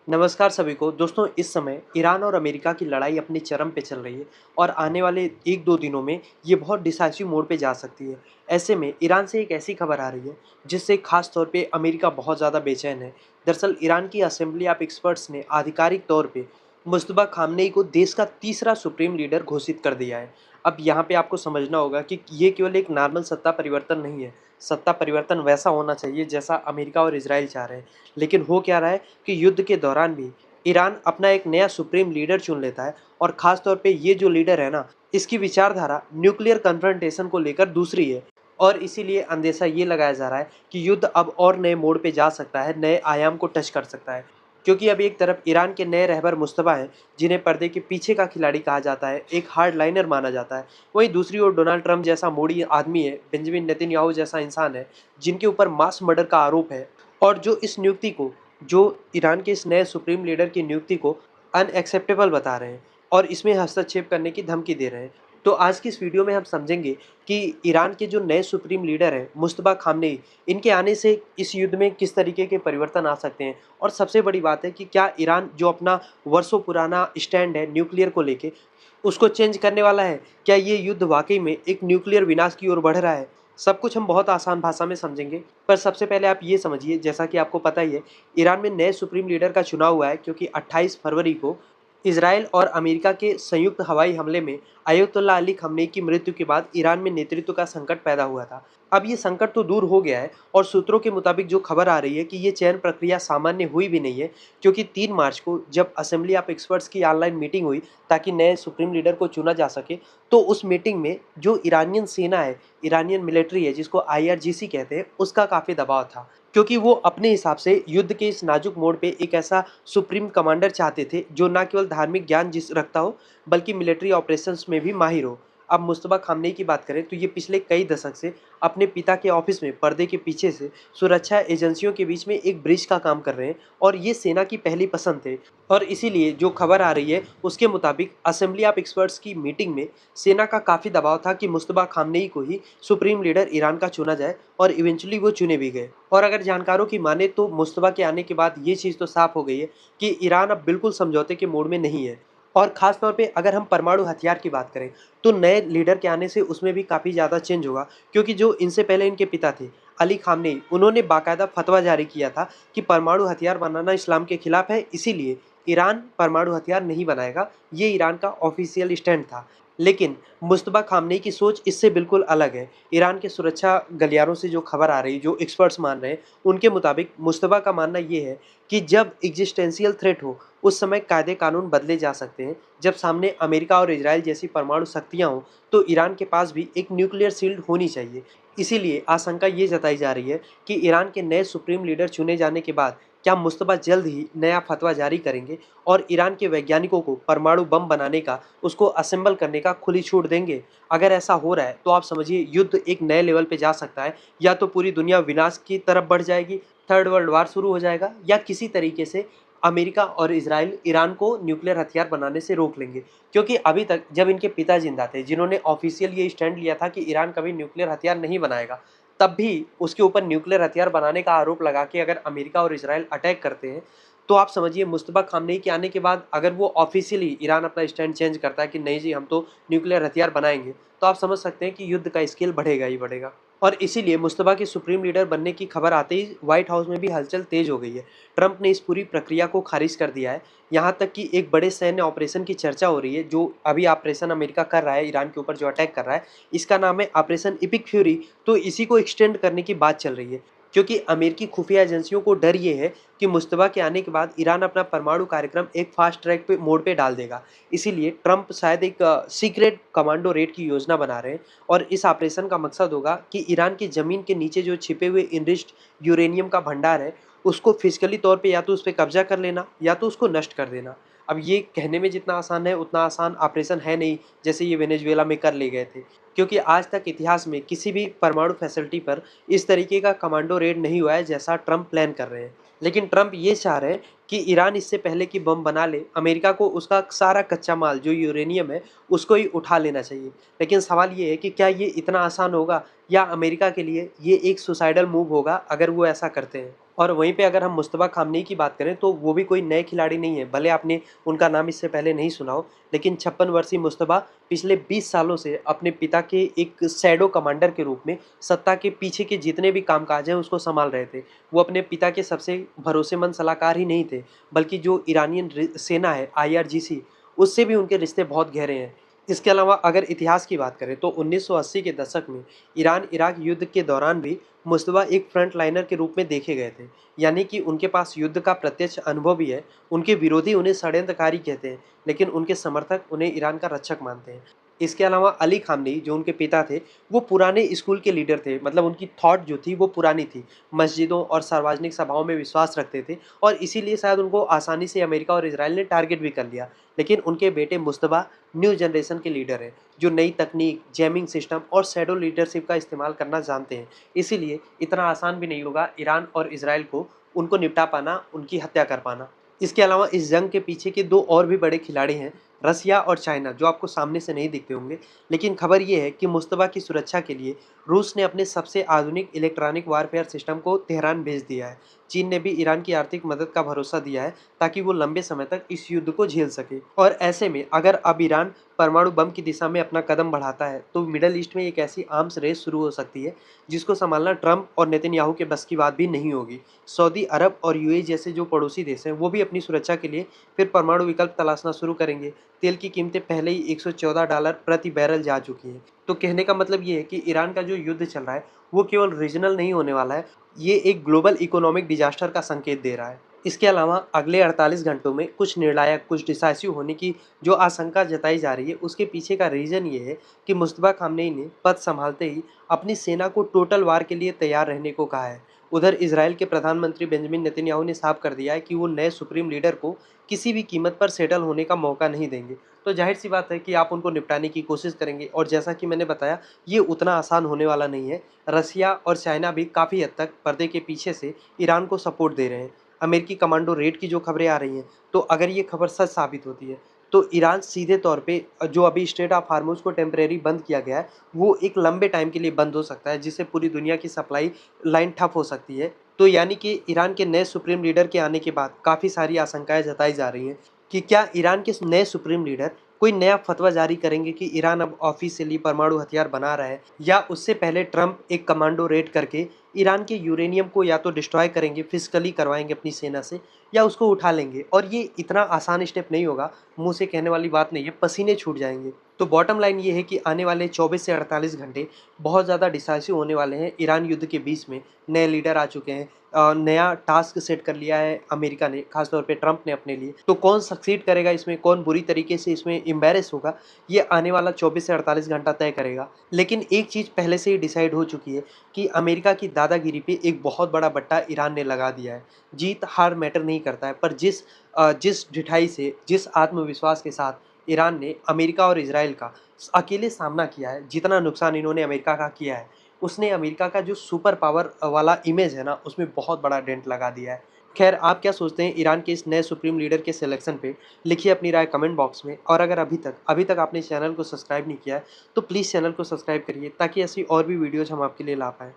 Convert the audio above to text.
नमस्कार सभी को। दोस्तों, इस समय ईरान और अमेरिका की लड़ाई अपने चरम पे चल रही है और आने वाले 1-2 दिनों में ये बहुत डिसाइसिव मोड़ पे जा सकती है। ऐसे में ईरान से एक ऐसी खबर आ रही है जिससे खास तौर पे अमेरिका बहुत ज़्यादा बेचैन है। दरअसल ईरान की असेंबली ऑफ एक्सपर्ट्स ने आधिकारिक तौर पे मुज्तबा खामनेई को देश का तीसरा सुप्रीम लीडर घोषित कर दिया है। अब यहाँ पे आपको समझना होगा कि ये केवल एक नॉर्मल सत्ता परिवर्तन नहीं है। सत्ता परिवर्तन वैसा होना चाहिए जैसा अमेरिका और इजराइल चाह रहे हैं। लेकिन हो क्या रहा है कि युद्ध के दौरान भी ईरान अपना एक नया सुप्रीम लीडर चुन लेता है और ख़ास तौर पे ये जो लीडर है ना, इसकी विचारधारा न्यूक्लियर कन्फ्रंटेशन को लेकर दूसरी है और इसीलिए अंदेशा ये लगाया जा रहा है कि युद्ध अब और नए मोड़ पे जा सकता है, नए आयाम को टच कर सकता है। क्योंकि अभी एक तरफ ईरान के नए रहबर मुस्तफा हैं, जिन्हें पर्दे के पीछे का खिलाड़ी कहा जाता है, एक हार्डलाइनर माना जाता है। वहीं दूसरी ओर डोनाल्ड ट्रंप जैसा मोड़ी आदमी है, बेंजामिन नेतन्याहू जैसा इंसान है, जिनके ऊपर मास मर्डर का आरोप है और जो ईरान के इस नए सुप्रीम लीडर की नियुक्ति को अनएक्सेप्टेबल बता रहे हैं और इसमें हस्तक्षेप करने की धमकी दे रहे हैं। तो आज की इस वीडियो में हम समझेंगे कि ईरान के जो नए सुप्रीम लीडर हैं मुज्तबा खामनेई, इनके आने से इस युद्ध में किस तरीके के परिवर्तन आ सकते हैं और सबसे बड़ी बात है कि क्या ईरान जो अपना वर्षों पुराना स्टैंड है न्यूक्लियर को लेके, उसको चेंज करने वाला है? क्या ये युद्ध वाकई में एक न्यूक्लियर विनाश की ओर बढ़ रहा है? सब कुछ हम बहुत आसान भाषा में समझेंगे। पर सबसे पहले आप ये समझिए, जैसा कि आपको पता ही है, ईरान में नए सुप्रीम लीडर का चुनाव हुआ है क्योंकि 28 फरवरी को इजराइल और अमेरिका के संयुक्त हवाई हमले में अयतुल्ला अली खamenei की मृत्यु के बाद ईरान में नेतृत्व का संकट पैदा हुआ था। अब ये संकट तो दूर हो गया है और सूत्रों के मुताबिक जो खबर आ रही है कि ये चयन प्रक्रिया सामान्य हुई भी नहीं है, क्योंकि 3 मार्च को जब असेंबली ऑफ एक्सपर्ट्स की ऑनलाइन मीटिंग हुई ताकि नए सुप्रीम लीडर को चुना जा सके, तो उस मीटिंग में जो ईरानियन सेना है, ईरानियन मिलिट्री है जिसको आईआरजीसी कहते हैं, उसका काफ़ी दबाव था। क्योंकि वो अपने हिसाब से युद्ध के इस नाजुक मोड़ पे एक ऐसा सुप्रीम कमांडर चाहते थे जो ना केवल धार्मिक ज्ञान जिस रखता हो, बल्कि मिलिट्री ऑपरेशंस में भी माहिर हो। अब मुस्तफा खामनेई की बात करें तो ये पिछले कई दशक से अपने पिता के ऑफिस में पर्दे के पीछे से सुरक्षा एजेंसियों के बीच में एक ब्रिज का काम कर रहे हैं और ये सेना की पहली पसंद थे। और इसीलिए जो खबर आ रही है उसके मुताबिक असेंबली ऑफ एक्सपर्ट्स की मीटिंग में सेना का काफ़ी दबाव था कि मुस्तफा खामनेई को ही सुप्रीम लीडर ईरान का चुना जाए और इवेंचुअली वो चुने भी गए। और अगर जानकारों की माने तो मुस्तफा के आने के बाद ये चीज़ तो साफ हो गई है कि ईरान अब बिल्कुल समझौते के मोड में नहीं है। और ख़ास तौर पे अगर हम परमाणु हथियार की बात करें तो नए लीडर के आने से उसमें भी काफ़ी ज़्यादा चेंज होगा, क्योंकि जो इनसे पहले इनके पिता थे अली खामनेई, उन्होंने बाकायदा फतवा जारी किया था कि परमाणु हथियार बनाना इस्लाम के खिलाफ है, इसीलिए ईरान परमाणु हथियार नहीं बनाएगा। ये ईरान का ऑफिशियल स्टैंड था। लेकिन मुज्तबा खामनेई की सोच इससे बिल्कुल अलग है। ईरान के सुरक्षा गलियारों से जो खबर आ रही, जो एक्सपर्ट्स मान रहे हैं, उनके मुताबिक मुज्तबा का मानना ये है कि जब एग्जिस्टेंशियल थ्रेट हो, उस समय कायदे कानून बदले जा सकते हैं। जब सामने अमेरिका और इजराइल जैसी परमाणु शक्तियाँ हों, तो ईरान के पास भी एक न्यूक्लियर शील्ड होनी चाहिए। इसीलिए आशंका ये जताई जा रही है कि ईरान के नए सुप्रीम लीडर चुने जाने के बाद क्या मुस्तफा जल्द ही नया फतवा जारी करेंगे और ईरान के वैज्ञानिकों को परमाणु बम बनाने का, उसको असेंबल करने का खुली छूट देंगे। अगर ऐसा हो रहा है तो आप समझिए युद्ध एक नए लेवल पे जा सकता है। या तो पूरी दुनिया विनाश की तरफ बढ़ जाएगी, थर्ड वर्ल्ड वार शुरू हो जाएगा, या किसी तरीके से अमेरिका और इजराइल ईरान को न्यूक्लियर हथियार बनाने से रोक लेंगे। क्योंकि अभी तक जब इनके पिता जिंदा थे, जिन्होंने ऑफिशियल ये स्टैंड लिया था कि ईरान कभी न्यूक्लियर हथियार नहीं बनाएगा, तब भी उसके ऊपर न्यूक्लियर हथियार बनाने का आरोप लगा के अगर अमेरिका और इजराइल अटैक करते हैं, तो आप समझिए मुस्तफा खामनेई के आने के बाद अगर वो ऑफिशियली ईरान अपना स्टैंड चेंज करता है कि नहीं जी हम तो न्यूक्लियर हथियार बनाएंगे, तो आप समझ सकते हैं कि युद्ध का स्केल बढ़ेगा ही बढ़ेगा। और इसीलिए मुस्तफा के सुप्रीम लीडर बनने की खबर आते ही व्हाइट हाउस में भी हलचल तेज हो गई है। ट्रंप ने इस पूरी प्रक्रिया को खारिज कर दिया है। यहाँ तक कि एक बड़े सैन्य ऑपरेशन की चर्चा हो रही है, जो अभी ऑपरेशन अमेरिका कर रहा है ईरान के ऊपर जो अटैक कर रहा है, इसका नाम है ऑपरेशन इपिक फ्यूरी। तो इसी को एक्सटेंड करने की बात चल रही है, क्योंकि अमेरिकी खुफिया एजेंसियों को डर ये है कि मुस्तफा के आने के बाद ईरान अपना परमाणु कार्यक्रम एक फास्ट ट्रैक पे मोड पे डाल देगा। इसीलिए ट्रंप शायद एक सीक्रेट कमांडो रेड की योजना बना रहे हैं और इस ऑपरेशन का मकसद होगा कि ईरान की ज़मीन के नीचे जो छिपे हुए इनरिच्ड यूरेनियम का भंडार है, उसको फिजिकली तौर पे या तो उस पे कब्जा कर लेना या तो उसको नष्ट कर देना। अब ये कहने में जितना आसान है उतना आसान ऑपरेशन है नहीं, जैसे ये वेनेजुएला में कर ले गए थे। क्योंकि आज तक इतिहास में किसी भी परमाणु फैसिलिटी पर इस तरीके का कमांडो रेड नहीं हुआ है जैसा ट्रंप प्लान कर रहे हैं। लेकिन ट्रंप ये चाह रहे हैं कि ईरान इससे पहले कि बम बना ले, अमेरिका को उसका सारा कच्चा माल जो यूरेनियम है उसको ही उठा लेना चाहिए। लेकिन सवाल ये है कि क्या ये इतना आसान होगा, या अमेरिका के लिए ये एक सुसाइडल मूव होगा अगर वो ऐसा करते हैं। और वहीं पे अगर हम मुस्तफ़ा खामनेई की बात करें तो वो भी कोई नए खिलाड़ी नहीं है, भले आपने उनका नाम इससे पहले नहीं सुना हो, लेकिन 56 वर्षीय मुस्तफ़ा पिछले 20 सालों से अपने पिता के एक शैडो कमांडर के रूप में सत्ता के पीछे के जितने भी कामकाज हैं उसको सँभाल रहे थे। वो अपने पिता के सबसे भरोसेमंद सलाहकार ही नहीं थे, बल्कि जो ईरानियन सेना है IRGC, उससे भी उनके रिश्ते बहुत गहरे हैं। इसके अलावा अगर इतिहास की बात करें तो 1980 के दशक में ईरान-इराक युद्ध के दौरान भी मुस्तफ़ा एक फ्रंट लाइनर के रूप में देखे गए थे। यानी कि उनके पास युद्ध का प्रत्यक्ष अनुभव भी है। उनके विरोधी उन्हें षड्यंत्रकारी कहते हैं, लेकिन उनके समर्थक उन्हें ईरान का रक्षक मानते हैं। इसके अलावा अली खामनेई जो उनके पिता थे, वो पुराने स्कूल के लीडर थे, मतलब उनकी थॉट जो थी वो पुरानी थी। मस्जिदों और सार्वजनिक सभाओं में विश्वास रखते थे और इसीलिए शायद उनको आसानी से अमेरिका और इज़राइल ने टारगेट भी कर लिया। लेकिन उनके बेटे मुस्तफ़ा न्यू जनरेशन के लीडर हैं, जो नई तकनीक, जैमिंग सिस्टम और शैडो लीडरशिप का इस्तेमाल करना जानते हैं। इसीलिए इतना आसान भी नहीं होगा ईरान और इज़राइल को उनको निपटा पाना, उनकी हत्या कर पाना। इसके अलावा इस जंग के पीछे के 2 और भी बड़े खिलाड़ी हैं, रसिया और चाइना, जो आपको सामने से नहीं दिखते होंगे। लेकिन खबर ये है कि मुस्तफ़ा की सुरक्षा के लिए रूस ने अपने सबसे आधुनिक इलेक्ट्रॉनिक वारफेयर सिस्टम को तेहरान भेज दिया है। चीन ने भी ईरान की आर्थिक मदद का भरोसा दिया है, ताकि वो लंबे समय तक इस युद्ध को झेल सके। और ऐसे में अगर अब ईरान परमाणु बम की दिशा में अपना कदम बढ़ाता है, तो मिडल ईस्ट में एक ऐसी आर्म्स रेस शुरू हो सकती है, जिसको संभालना ट्रंप और नेतन्याहू के बस की बात भी नहीं होगी। सऊदी अरब और यूएई जैसे जो पड़ोसी देश हैं, वो भी अपनी सुरक्षा के लिए फिर परमाणु विकल्प तलाशना शुरू करेंगे। तेल की कीमतें पहले ही $114 प्रति बैरल जा चुकी हैं। तो कहने का मतलब ये है कि ईरान का जो युद्ध चल रहा है, वो केवल रीजनल नहीं होने वाला है, ये एक ग्लोबल इकोनॉमिक डिजास्टर का संकेत दे रहा है। इसके अलावा अगले 48 घंटों में कुछ निर्णायक, कुछ डिसाइसिव होने की जो आशंका जताई जा रही है, उसके पीछे का रीज़न ये है कि मुस्तफ़ा खामनेई ने पद संभालते ही अपनी सेना को टोटल वार के लिए तैयार रहने को कहा है। उधर इजराइल के प्रधानमंत्री बेंजामिन नेतन्याहू ने साफ कर दिया है कि वो नए सुप्रीम लीडर को किसी भी कीमत पर सेटल होने का मौका नहीं देंगे। तो जाहिर सी बात है कि आप उनको निपटाने की कोशिश करेंगे, और जैसा कि मैंने बताया, ये उतना आसान होने वाला नहीं है। रसिया और चाइना भी काफ़ी हद तक पर्दे के पीछे से ईरान को सपोर्ट दे रहे हैं। अमेरिकी कमांडो रेड की जो खबरें आ रही हैं, तो अगर ये खबर सच साबित होती है, तो ईरान सीधे तौर पे जो अभी स्ट्रेट ऑफ हार्मुज़ को टेम्परेरी बंद किया गया है, वो एक लंबे टाइम के लिए बंद हो सकता है, जिससे पूरी दुनिया की सप्लाई लाइन ठप हो सकती है। तो यानी कि ईरान के नए सुप्रीम लीडर के आने के बाद काफ़ी सारी आशंकाएँ जताई जा रही हैं कि क्या ईरान के नए सुप्रीम लीडर कोई नया फतवा जारी करेंगे कि ईरान अब ऑफिशियली परमाणु हथियार बना रहा है, या उससे पहले ट्रंप एक कमांडो रेड करके ईरान के यूरेनियम को या तो डिस्ट्रॉय करेंगे, फिजिकली करवाएंगे अपनी सेना से, या उसको उठा लेंगे। और ये इतना आसान स्टेप नहीं होगा, मुंह से कहने वाली बात नहीं है, पसीने छूट जाएंगे। तो बॉटम लाइन ये है कि आने वाले 24 से 48 घंटे बहुत ज़्यादा डिसाइसिव होने वाले हैं। ईरान युद्ध के बीच में नए लीडर आ चुके हैं, नया टास्क सेट कर लिया है अमेरिका ने, खासतौर पे ट्रंप ने अपने लिए। तो कौन सक्सीड करेगा इसमें, कौन बुरी तरीके से इसमें एम्बैरेस होगा, ये आने वाला 24 से 48 घंटा तय करेगा। लेकिन एक चीज़ पहले से ही डिसाइड हो चुकी है कि अमेरिका की दादागिरी पे एक बहुत बड़ा बट्टा ईरान ने लगा दिया है। जीत हार मैटर नहीं करता है, पर जिस ढिठाई से, जिस आत्मविश्वास के साथ ईरान ने अमेरिका और इजराइल का अकेले सामना किया है, जितना नुकसान इन्होंने अमेरिका का किया है, उसने अमेरिका का जो सुपर पावर वाला इमेज है ना, उसमें बहुत बड़ा डेंट लगा दिया है। खैर, आप क्या सोचते हैं ईरान के इस नए सुप्रीम लीडर के सिलेक्शन पे? लिखिए अपनी राय कमेंट बॉक्स में। और अगर अभी तक आपने चैनल को सब्सक्राइब नहीं किया है, तो प्लीज़ चैनल को सब्सक्राइब करिए, ताकि ऐसी और भी वीडियोज़ हम आपके लिए ला पाएँ।